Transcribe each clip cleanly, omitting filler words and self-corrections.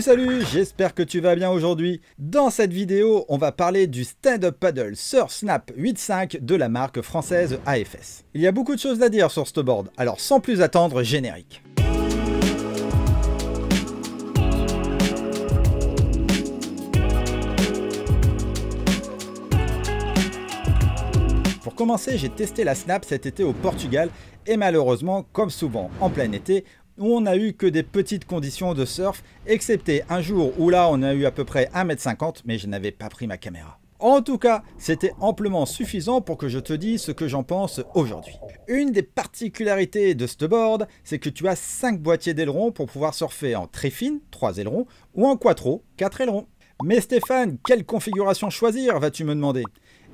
Salut, j'espère que tu vas bien aujourd'hui. Dans cette vidéo, on va parler du stand-up paddle Surf Snap 8.5 de la marque française AFS. Il y a beaucoup de choses à dire sur ce board, alors sans plus attendre, générique. Pour commencer, j'ai testé la Snap cet été au Portugal et malheureusement, comme souvent en plein été, où on n'a eu que des petites conditions de surf, excepté un jour où là on a eu à peu près 1,50 m, mais je n'avais pas pris ma caméra. En tout cas, c'était amplement suffisant pour que je te dise ce que j'en pense aujourd'hui. Une des particularités de ce board, c'est que tu as 5 boîtiers d'ailerons pour pouvoir surfer en tréfine, 3 ailerons, ou en quattro, 4 ailerons. Mais Stéphane, quelle configuration choisir, vas-tu me demander?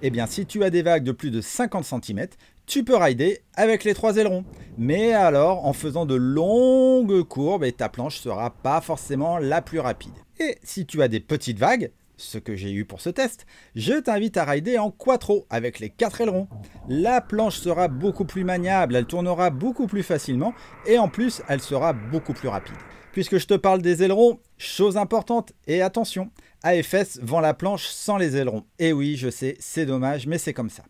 Eh bien, si tu as des vagues de plus de 50 cm, tu peux rider avec les 3 ailerons. Mais alors, en faisant de longues courbes, et ta planche sera pas forcément la plus rapide. Et si tu as des petites vagues, ce que j'ai eu pour ce test, je t'invite à rider en quattro avec les 4 ailerons. La planche sera beaucoup plus maniable, elle tournera beaucoup plus facilement et en plus, elle sera beaucoup plus rapide. Puisque je te parle des ailerons, chose importante, et attention, AFS vend la planche sans les ailerons. Et oui, je sais, c'est dommage, mais c'est comme ça.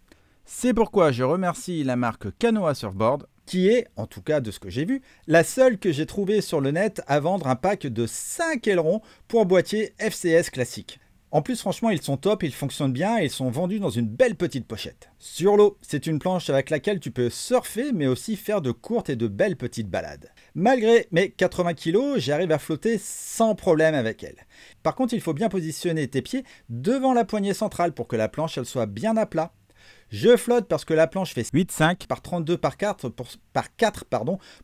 C'est pourquoi je remercie la marque Canoa Surfboard, qui est, en tout cas de ce que j'ai vu, la seule que j'ai trouvée sur le net à vendre un pack de 5 ailerons pour boîtier FCS classique. En plus, franchement, ils sont top, ils fonctionnent bien et ils sont vendus dans une belle petite pochette. Sur l'eau, c'est une planche avec laquelle tu peux surfer, mais aussi faire de courtes et de belles petites balades. Malgré mes 80 kg, j'arrive à flotter sans problème avec elle. Par contre, il faut bien positionner tes pieds devant la poignée centrale pour que la planche elle soit bien à plat. Je flotte parce que la planche fait 8,5 par 32 par 4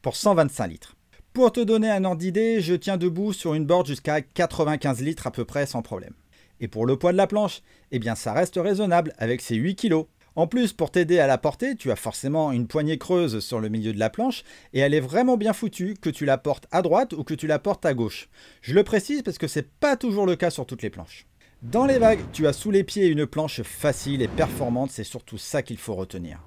pour 125 litres. Pour te donner un ordre d'idée, je tiens debout sur une board jusqu'à 95 litres à peu près sans problème. Et pour le poids de la planche, eh bien ça reste raisonnable avec ses 8 kg. En plus, pour t'aider à la porter, tu as forcément une poignée creuse sur le milieu de la planche et elle est vraiment bien foutue que tu la portes à droite ou que tu la portes à gauche. Je le précise parce que c'est pas toujours le cas sur toutes les planches. Dans les vagues, tu as sous les pieds une planche facile et performante, c'est surtout ça qu'il faut retenir.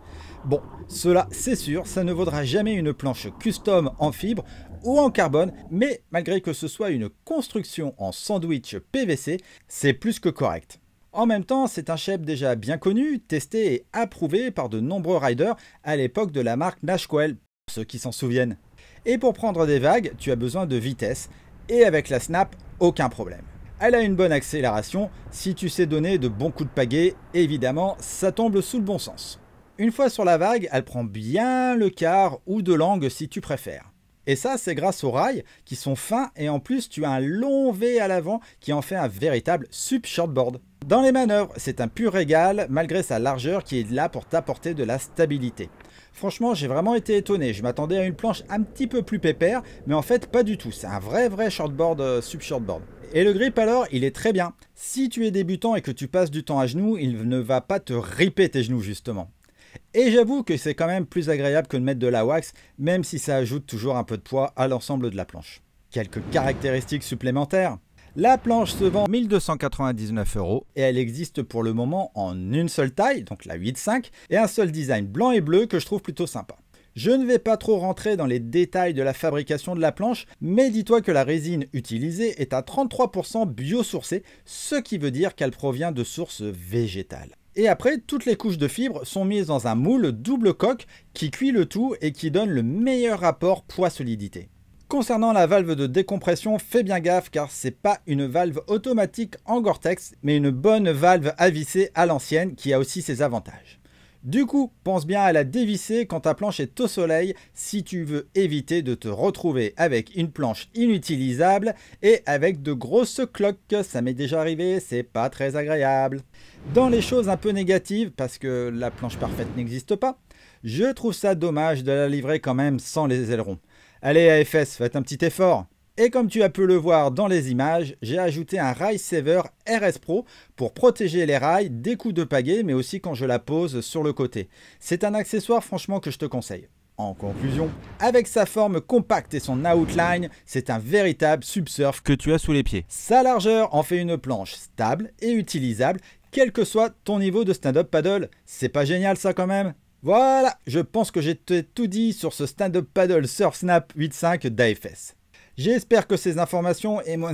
Bon, cela c'est sûr, ça ne vaudra jamais une planche custom en fibre ou en carbone, mais malgré que ce soit une construction en sandwich PVC, c'est plus que correct. En même temps, c'est un shape déjà bien connu, testé et approuvé par de nombreux riders à l'époque de la marque Nashquel, pour ceux qui s'en souviennent. Et pour prendre des vagues, tu as besoin de vitesse, et avec la Snap, aucun problème. Elle a une bonne accélération, si tu sais donner de bons coups de pagaie, évidemment, ça tombe sous le bon sens. Une fois sur la vague, elle prend bien le quart ou de l'angle si tu préfères. Et ça, c'est grâce aux rails qui sont fins et en plus, tu as un long V à l'avant qui en fait un véritable sub-shortboard. Dans les manœuvres, c'est un pur régal malgré sa largeur qui est là pour t'apporter de la stabilité. Franchement, j'ai vraiment été étonné. Je m'attendais à une planche un petit peu plus pépère, mais en fait, pas du tout. C'est un vrai shortboard, sub-shortboard. Et le grip alors, il est très bien. Si tu es débutant et que tu passes du temps à genoux, il ne va pas te ripper tes genoux justement. Et j'avoue que c'est quand même plus agréable que de mettre de la wax, même si ça ajoute toujours un peu de poids à l'ensemble de la planche. Quelques caractéristiques supplémentaires. La planche se vend 1 299 € et elle existe pour le moment en une seule taille, donc la 8.5, et un seul design blanc et bleu que je trouve plutôt sympa. Je ne vais pas trop rentrer dans les détails de la fabrication de la planche, mais dis-toi que la résine utilisée est à 33% biosourcée, ce qui veut dire qu'elle provient de sources végétales. Et après, toutes les couches de fibres sont mises dans un moule double coque qui cuit le tout et qui donne le meilleur rapport poids-solidité. Concernant la valve de décompression, fais bien gaffe car c'est pas une valve automatique en Gore-Tex, mais une bonne valve à visser à l'ancienne qui a aussi ses avantages. Du coup, pense bien à la dévisser quand ta planche est au soleil si tu veux éviter de te retrouver avec une planche inutilisable et avec de grosses cloques. Ça m'est déjà arrivé, c'est pas très agréable. Dans les choses un peu négatives, parce que la planche parfaite n'existe pas, je trouve ça dommage de la livrer quand même sans les ailerons. Allez AFS, faites un petit effort. Et comme tu as pu le voir dans les images, j'ai ajouté un Rail Saver RS Pro pour protéger les rails des coups de pagaie, mais aussi quand je la pose sur le côté. C'est un accessoire franchement que je te conseille. En conclusion, avec sa forme compacte et son outline, c'est un véritable subsurf que tu as sous les pieds. Sa largeur en fait une planche stable et utilisable, quel que soit ton niveau de stand-up paddle. C'est pas génial ça quand même? Voilà, je pense que j'ai tout dit sur ce stand-up paddle Surf Snap 8.5 d'AFS. J'espère que ces informations et mon...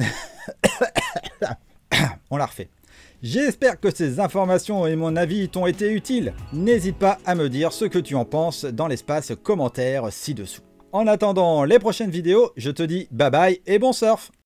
On la refait. J'espère que ces informations et mon avis t'ont été utiles. N'hésite pas à me dire ce que tu en penses dans l'espace commentaire ci-dessous. En attendant les prochaines vidéos, je te dis bye bye et bon surf!